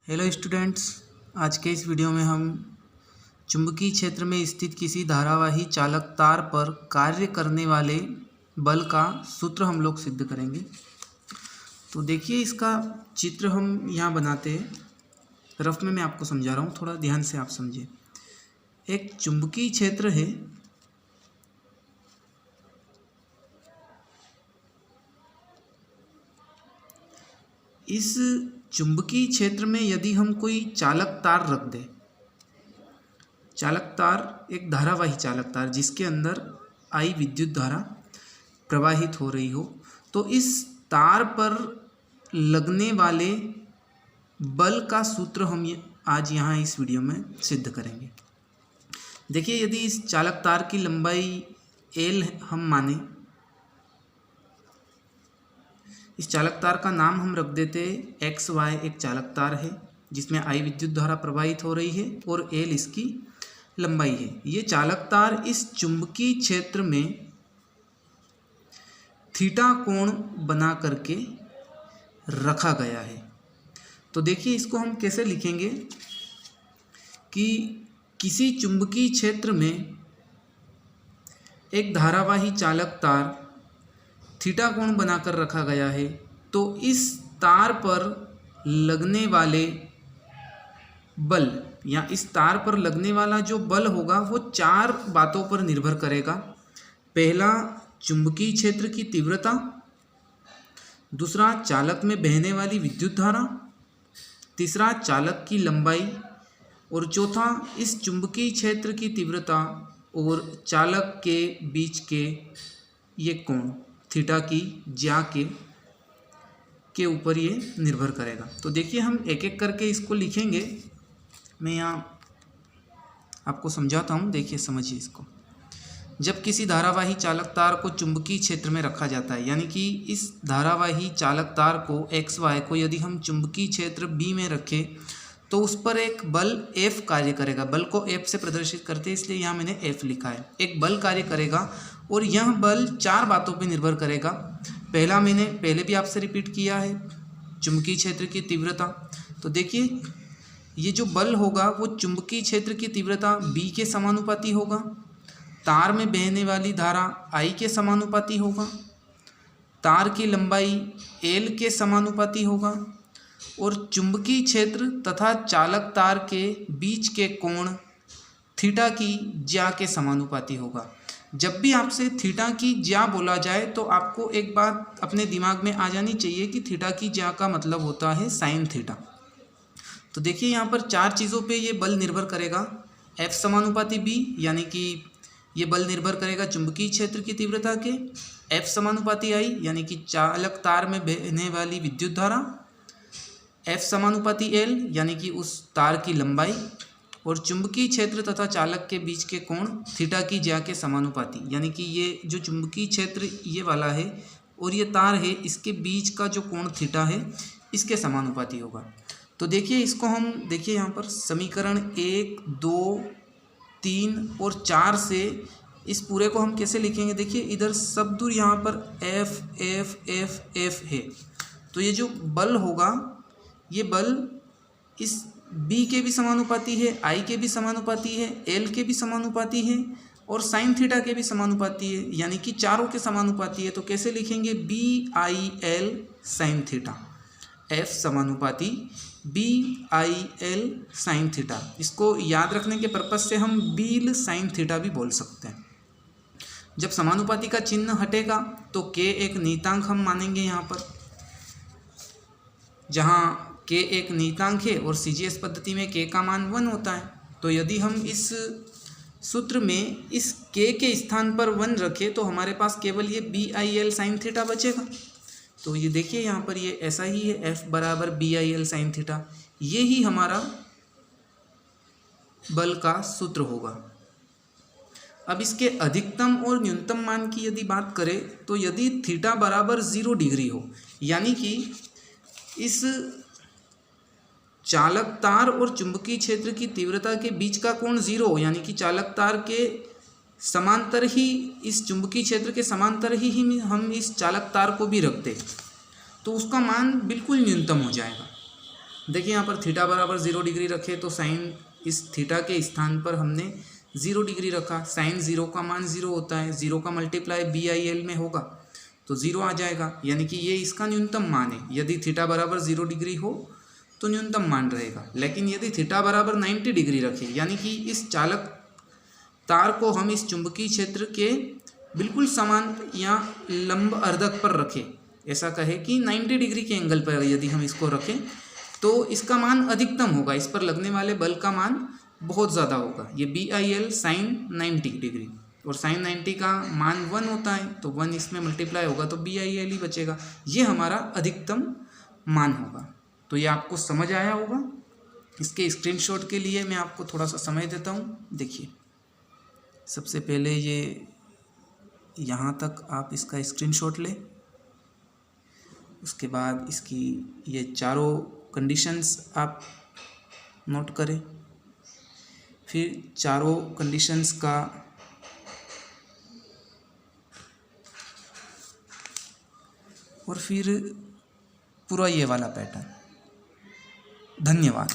Hello students, आज के इस वीडियो में हम चुंबकीय क्षेत्र में स्थित किसी धारावाही चालक तार पर कार्य करने वाले बल का सूत्र हम लोग सिद्ध करेंगे। तो देखिए, इसका चित्र हम यहाँ बनाते हैं। रफ में मैं आपको समझा रहा हूँ, थोड़ा ध्यान से आप समझिए। एक चुंबकीय क्षेत्र है, इस चुंबकीय क्षेत्र में यदि हम कोई चालक तार रख दें, चालक तार एक धारावाही चालक तार जिसके अंदर आई विद्युत धारा प्रवाहित हो रही हो, तो इस तार पर लगने वाले बल का सूत्र हम आज यहाँ इस वीडियो में सिद्ध करेंगे। देखिए, यदि इस चालक तार की लंबाई L हम माने, इस चालक तार का नाम हम रख देते XY, एक चालक तार है जिसमें I विद्युत धारा प्रवाहित हो रही है और L इसकी लंबाई है। ये चालक तार इस चुंबकीय क्षेत्र में थीटा कोण बना करके रखा गया है। तो देखिए, इसको हम कैसे लिखेंगे कि किसी चुंबकीय क्षेत्र में एक धारावाही चालक तार थीटा कोण बनाकर रखा गया है, तो इस तार पर लगने वाले बल या इस तार पर लगने वाला जो बल होगा वो चार बातों पर निर्भर करेगा। पहला, चुंबकीय क्षेत्र की तीव्रता। दूसरा, चालक में बहने वाली विद्युत धारा। तीसरा, चालक की लंबाई। और चौथा, इस चुंबकीय क्षेत्र की तीव्रता और चालक के बीच के ये कोण थीटा की ज्या के ऊपर ये निर्भर करेगा। तो देखिए, हम एक एक करके इसको लिखेंगे। मैं यहाँ आपको समझाता हूँ, देखिए समझिए इसको। जब किसी धारावाही चालक तार को चुंबकीय क्षेत्र में रखा जाता है, यानी कि इस धारावाही चालक तार को XY को यदि हम चुंबकीय क्षेत्र B में रखें, तो उस पर एक बल F कार्य करेगा। बल को F से प्रदर्शित करते हैं, इसलिए यहाँ मैंने F लिखा है। एक बल कार्य करेगा और यह बल चार बातों पर निर्भर करेगा। पहला, मैंने पहले भी आपसे रिपीट किया है, चुंबकीय क्षेत्र की तीव्रता। तो देखिए, ये जो बल होगा वो चुंबकीय क्षेत्र की तीव्रता B के समानुपाती होगा, तार में बहने वाली धारा I के समानुपाती होगा, तार की लंबाई L के समानुपाती होगा और चुंबकीय क्षेत्र तथा चालक तार के बीच के कोण थीटा की ज्या के समानुपाती होगा। जब भी आपसे थीटा की ज्या बोला जाए तो आपको एक बात अपने दिमाग में आ जानी चाहिए कि थीटा की ज्या का मतलब होता है साइन थीटा। तो देखिए, यहाँ पर चार चीज़ों पे ये बल निर्भर करेगा। F समानुपाती B, यानी कि ये बल निर्भर करेगा चुंबकीय क्षेत्र की तीव्रता के। F समानुपाती I, यानी कि चालक तार में बहने वाली विद्युत धारा। F समानुपाती L, यानी कि उस तार की लंबाई। और चुंबकीय क्षेत्र तथा चालक के बीच के कोण थीटा की ज्या के समानुपाती, यानी कि ये जो चुंबकीय क्षेत्र ये वाला है और ये तार है, इसके बीच का जो कोण थीटा है इसके समानुपाती होगा। तो देखिए, इसको हम देखिए यहाँ पर समीकरण 1, 2, 3 और 4 से इस पूरे को हम कैसे लिखेंगे। देखिए, इधर सब दूर यहाँ पर F F F F है, तो ये जो बल होगा ये बल इस B के भी समानुपाती है, I के भी समानुपाती है, L के भी समानुपाती है और साइन थीटा के भी समानुपाती है, यानी कि चारों के समानुपाती है। तो कैसे लिखेंगे, BIL साइन थीटा। F समानुपाती BIL साइन थीटा। इसको याद रखने के पर्पज से हम बील साइन थीटा भी बोल सकते हैं। जब समानुपाती का चिन्ह हटेगा तो K एक नियतांक हम मानेंगे यहाँ पर, जहाँ K एक नियतांक है और CGS पद्धति में K का मान 1 होता है। तो यदि हम इस सूत्र में इस K के स्थान पर 1 रखें तो हमारे पास केवल ये BIL साइन थीटा बचेगा। तो ये देखिए, यहाँ पर ये ऐसा ही है, F बराबर BIL साइन थीटा। ये ही हमारा बल का सूत्र होगा। अब इसके अधिकतम और न्यूनतम मान की यदि बात करें, तो यदि थीटा बराबर 0 डिग्री हो, यानी कि इस चालक तार और चुंबकीय क्षेत्र की तीव्रता के बीच का कोण 0 हो, यानी कि चालक तार के समांतर ही, इस चुंबकीय क्षेत्र के समांतर ही हम इस चालक तार को भी रखते, तो उसका मान बिल्कुल न्यूनतम हो जाएगा। देखिए यहाँ पर थीटा बराबर 0 डिग्री रखे तो साइन इस थीटा के स्थान पर हमने 0 डिग्री रखा। साइन 0 का मान 0 होता है, 0 का मल्टीप्लाई BIL में होगा तो 0 आ जाएगा, यानी कि ये इसका न्यूनतम मान है। यदि थीटा बराबर 0 डिग्री हो तो न्यूनतम मान रहेगा, लेकिन यदि थीटा बराबर 90 डिग्री रखें, यानी कि इस चालक तार को हम इस चुंबकीय क्षेत्र के बिल्कुल समान या लंब अर्धक पर रखें, ऐसा कहे कि 90 डिग्री के एंगल पर यदि हम इसको रखें तो इसका मान अधिकतम होगा, इस पर लगने वाले बल का मान बहुत ज़्यादा होगा। ये BIL साइन 90 डिग्री, और साइन 90 का मान 1 होता है तो 1 इसमें मल्टीप्लाई होगा तो BIL ही बचेगा। ये हमारा अधिकतम मान होगा। तो ये आपको समझ आया होगा। इसके स्क्रीनशॉट के लिए मैं आपको थोड़ा सा समय देता हूँ। देखिए, सबसे पहले ये यहाँ तक आप इसका स्क्रीनशॉट लें, उसके बाद इसकी ये चारों कंडीशंस आप नोट करें, फिर चारों कंडीशंस का और फिर पूरा ये वाला पैटर्न। धन्यवाद।